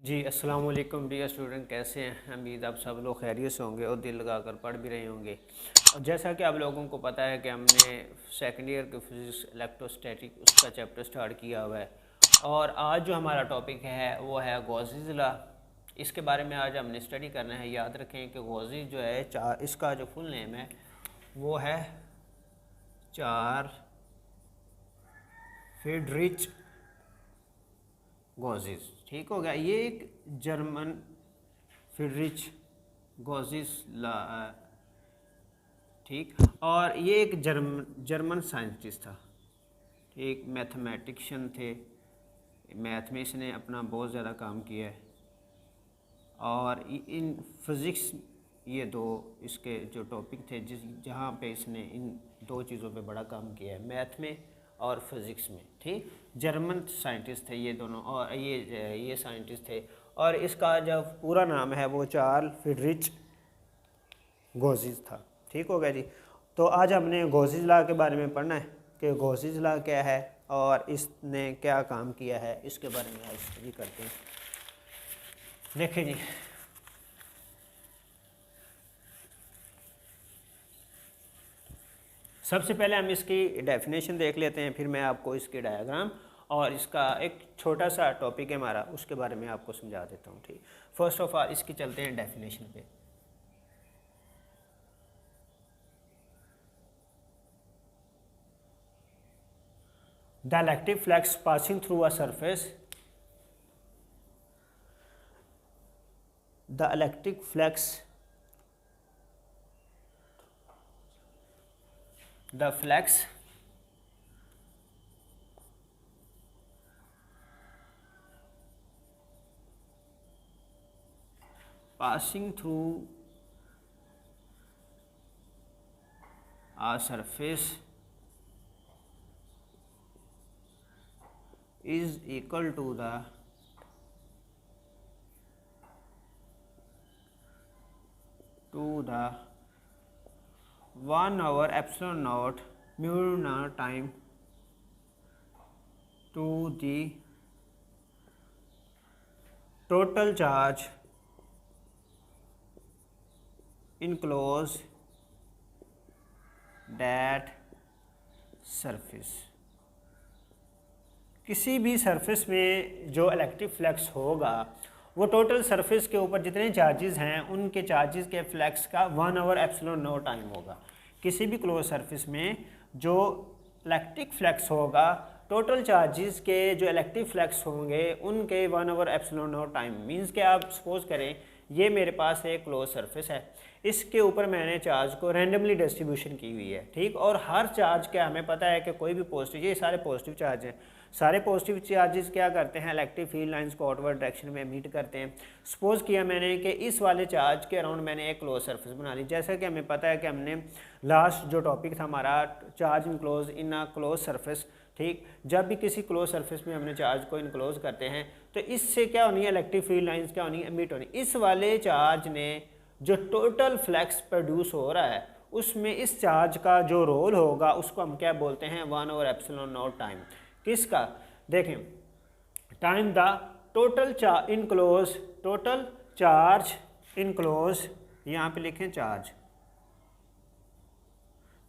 जी अस्सलाम वालेकुम dear student, कैसे हैं? उम्मीद आप सब लोग खैरियत से होंगे और दिल लगा कर पढ़ भी रहे होंगे। और जैसा कि आप लोगों को पता है कि हमने सेकेंड ईयर के फिजिक्स इलेक्ट्रोस्टैटिक उसका चैप्टर स्टार्ट किया हुआ है और आज जो हमारा टॉपिक है वो है गॉसेस लॉ। इसके बारे में आज हमने स्टडी करना है। याद रखें कि गॉसेस जो है इसका जो फुल नेम है वो है चार फ्रीडरिच गॉसेस। ठीक हो गया। ये एक जर्मन फ्रीडरिच गॉसेस ला, ठीक। और ये एक जर्मन साइंटिस्ट था, ठीक, मैथमेटिशियन थे। मैथ में इसने अपना बहुत ज़्यादा काम किया है और इन फिज़िक्स ये दो इसके जो टॉपिक थे जहाँ पे इसने इन दो चीज़ों पे बड़ा काम किया है, मैथ में और फिज़िक्स में। ठीक, जर्मन साइंटिस्ट थे ये दोनों और ये साइंटिस्ट थे और इसका जो पूरा नाम है वो चार्ल फ्रीडरिच गॉसेस था। ठीक हो गया जी। तो आज हमने गॉसेस लॉ के बारे में पढ़ना है कि गॉसेस लॉ क्या है और इसने क्या काम किया है, इसके बारे में आज स्टडी करते हैं। देखिए जी, सबसे पहले हम इसकी डेफिनेशन देख लेते हैं, फिर मैं आपको इसके डायग्राम और इसका एक छोटा सा टॉपिक है हमारा उसके बारे में आपको समझा देता हूँ। ठीक, फर्स्ट ऑफ ऑल इसकी चलते हैं डेफिनेशन पे। The electric flux passing through a surface, the electric flux, the flux passing through a surface is equal to the to 1 over epsilon naught mu naught time to the total charge enclosed that surface। किसी भी surface में जो electric flux होगा वो total surface के ऊपर जितने charges हैं उनके चार्जेस के फ्लक्स का 1 ओवर एप्सिलॉन नॉट टाइम होगा। किसी भी क्लोज सरफेस में जो इलेक्ट्रिक फ्लक्स होगा, टोटल चार्जेस के जो इलेक्ट्रिक फ्लक्स होंगे उनके 1 over epsilon not time. Means कि आप सपोज करें ये मेरे पास एक क्लोज सरफेस है, इसके ऊपर मैंने चार्ज को रैंडमली डिस्ट्रीब्यूशन की हुई है। ठीक, और हर चार्ज का हमें पता है कि कोई भी पॉजिटिव, ये सारे पॉजिटिव चार्ज हैं, सारे पॉजिटिव चार्जेस क्या करते हैं, इलेक्ट्रिक फील्ड लाइंस को आउटवर्ड डायरेक्शन में एमिट करते हैं। सपोज किया मैंने कि इस वाले चार्ज के अराउंड मैंने एक क्लोज सरफेस बना ली। जैसा कि हमें पता है कि हमने लास्ट जो टॉपिक था हमारा charge enclose in a close surface. ठीक, जब भी किसी क्लोज सरफेस में हमने चार्ज को इनक्लोज करते हैं तो इससे क्या होनी है, इलेक्ट्रिक फील्ड लाइंस क्या होनी है, एमिट होनी। इस वाले चार्ज ने जो टोटल फ्लक्स प्रोड्यूस हो रहा है उसमें इस चार्ज का जो रोल होगा उसको हम क्या बोलते हैं, 1 ओवर एप्सिलॉन नॉट टाइम। किसका, देखें, time the total charge enclose, total charge enclose, यहाँ पे लिखें charge,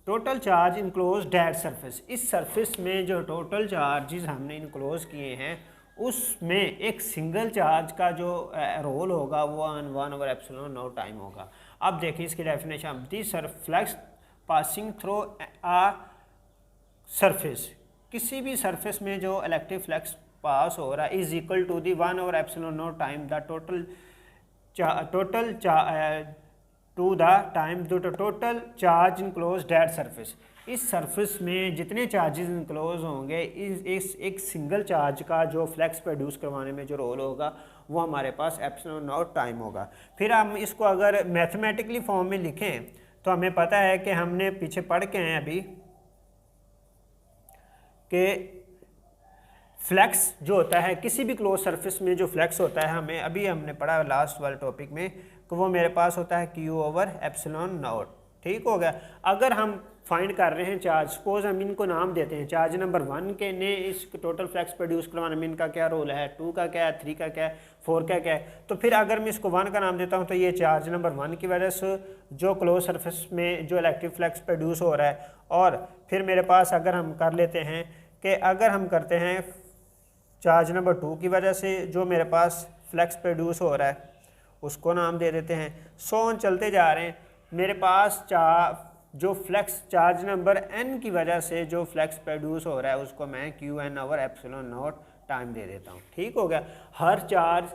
total charge enclose that surface. इस सरफेस में जो टोटल चार्जेस हमने इनक्लोज किए हैं उसमें एक सिंगल चार्ज का जो रोल होगा वो 1 ओवर एप्सिलॉन नॉट टाइम होगा। अब देखिए इसकी definition, the flux passing through a surface, किसी भी सरफेस में जो इलेक्ट्रिक फ्लक्स पास हो रहा है is equal to the 1 over epsilon not time the total to the time total charge enclose that surface. इस सरफेस में जितने चार्जेस इनक्लोज होंगे इस एक सिंगल चार्ज का जो फ्लक्स प्रोड्यूस करवाने में जो रोल होगा वो हमारे पास एप्सिलॉन नॉट टाइम होगा। फिर हम इसको अगर मैथमेटिकली फॉर्म में लिखें तो हमें पता है कि हमने पीछे पढ़ के हैं अभी कि फ्लक्स जो होता है किसी भी क्लोज सरफेस में जो फ्लक्स होता है, हमें अभी हमने पढ़ा लास्ट वाले टॉपिक में कि वो मेरे पास होता है Q ओवर एप्सिलॉन नॉट। ठीक हो गया। अगर हम फाइंड कर रहे हैं चार्ज, सपोज हम इनको नाम देते हैं, चार्ज नंबर 1 के ने इस टोटल फ्लक्स प्रोड्यूस करवाने में इनका क्या रोल है, 2 का क्या है, 3 का क्या है, 4 का क्या है। तो फिर अगर मैं इसको 1 का नाम देता हूँ तो ये चार्ज नंबर 1 की वजह से जो क्लोज सरफेस में जो इलेक्ट्रिक फ्लक्स प्रोड्यूस हो रहा है। और फिर मेरे पास अगर हम कर लेते हैं कि अगर हम करते हैं चार्ज नंबर 2 की वजह से जो मेरे पास फ्लक्स प्रोड्यूस हो रहा है उसको नाम दे देते हैं। सो ऑन चलते जा रहे हैं। मेरे पास जो फ्लक्स चार्ज नंबर n की वजह से जो फ्लक्स प्रोड्यूस हो रहा है उसको मैं Qn/ε0 टाइम दे देता हूँ। ठीक हो गया। हर चार्ज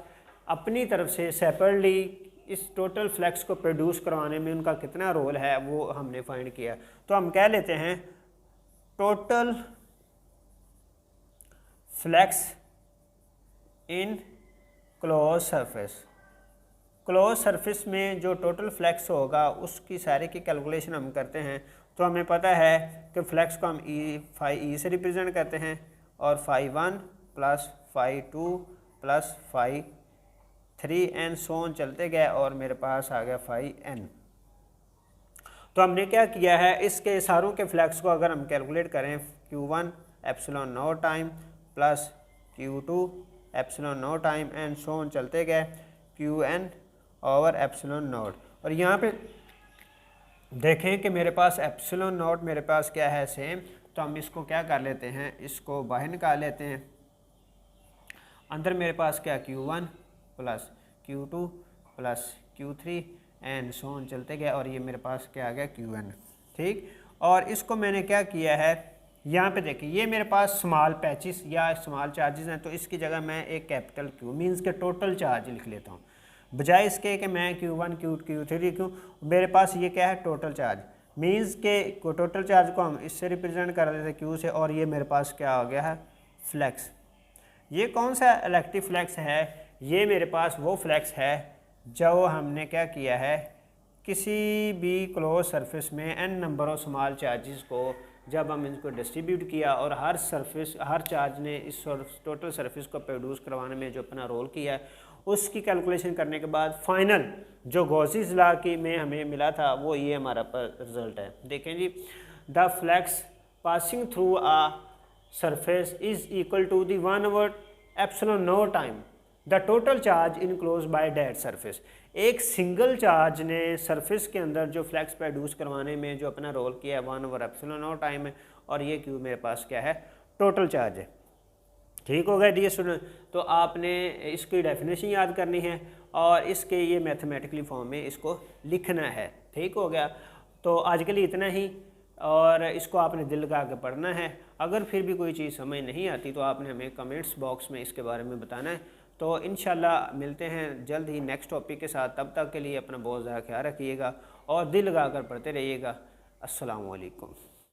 अपनी तरफ से सेपरेटली इस टोटल फ्लक्स को प्रोड्यूस करवाने में उनका कितना रोल है वो हमने फाइंड किया। तो हम कह लेते हैं total flux in close surface. Close surface में जो टोटल फ्लक्स होगा उसकी सारे की कैलकुलेशन हम करते हैं। तो हमें पता है कि फ्लक्स को हम फाई ई से रिप्रेजेंट करते हैं और phi 1 plus phi 2 plus phi 3 and so on चलते गए और मेरे पास आ गया फाई n। तो हमने क्या किया है, इसके सारों के फ्लक्स को अगर हम कैलकुलेट करें Q1/ε0 time plus Q2/ε0 time and so on चलते गए Qn/ε0। और यहाँ पे देखें कि मेरे पास ε0 मेरे पास क्या है सेम। तो हम इसको क्या कर लेते हैं, इसको बाहर निकाल लेते हैं। अंदर मेरे पास क्या Q1 plus Q2 plus Q3 and so on चलते गए और ये मेरे पास क्या आ गया Qn। ठीक। और इसको मैंने क्या किया है, यहाँ पे देखिए ये मेरे पास स्मॉल पैचेस या स्मॉल चार्जेस हैं तो इसकी जगह मैं एक कैपिटल Q मीन्स के टोटल चार्ज लिख लेता हूँ, बजाय इसके कि मैं Q1 Q3 क्यों। मेरे पास ये क्या है टोटल चार्ज, मीन्स के टोटल चार्ज को हम इससे रिप्रेजेंट कर देते हैं Q से। और ये मेरे पास क्या हो गया है फ्लक्स। ये कौन सा इलेक्ट्रिक फ्लक्स है, ये मेरे पास वो फ्लक्स है जो हमने क्या किया है, किसी भी क्लोज सरफेस में n number of small charges को जब हम इनको डिस्ट्रीब्यूट किया और हर चार्ज ने इस टोटल सरफेस को प्रोड्यूस करवाने में जो अपना रोल किया है उसकी कैलकुलेशन करने के बाद फाइनल जो गॉसेस लॉ की में हमें मिला था वो ये हमारा रिजल्ट है। देखें जी, the flux passing through a surface is equal to the 1/ε0 time the total charge enclose by that surface. एक सिंगल चार्ज ने सरफेस के अंदर जो फ्लक्स प्रोड्यूस करवाने में जो अपना रोल किया है 1/ε0 टाइम है और ये Q मेरे पास क्या है टोटल चार्ज है। ठीक हो गया डियर स्टूडेंट। तो आपने इसकी डेफिनेशन याद करनी है और इसके ये मैथमेटिकली फॉर्म में इसको लिखना है। ठीक हो गया। तो आज के लिए इतना ही और इसको आपने दिल लगा के पढ़ना है। अगर फिर भी कोई चीज़ समझ नहीं आती तो आपने हमें कमेंट्स बॉक्स में इसके बारे में बताना है। तो इंशाल्लाह मिलते हैं जल्द ही नेक्स्ट टॉपिक के साथ। तब तक के लिए अपना बहुत ज़्यादा ख्याल रखिएगा और दिल लगा कर पढ़ते रहिएगा। अस्सलामु अलैकुम।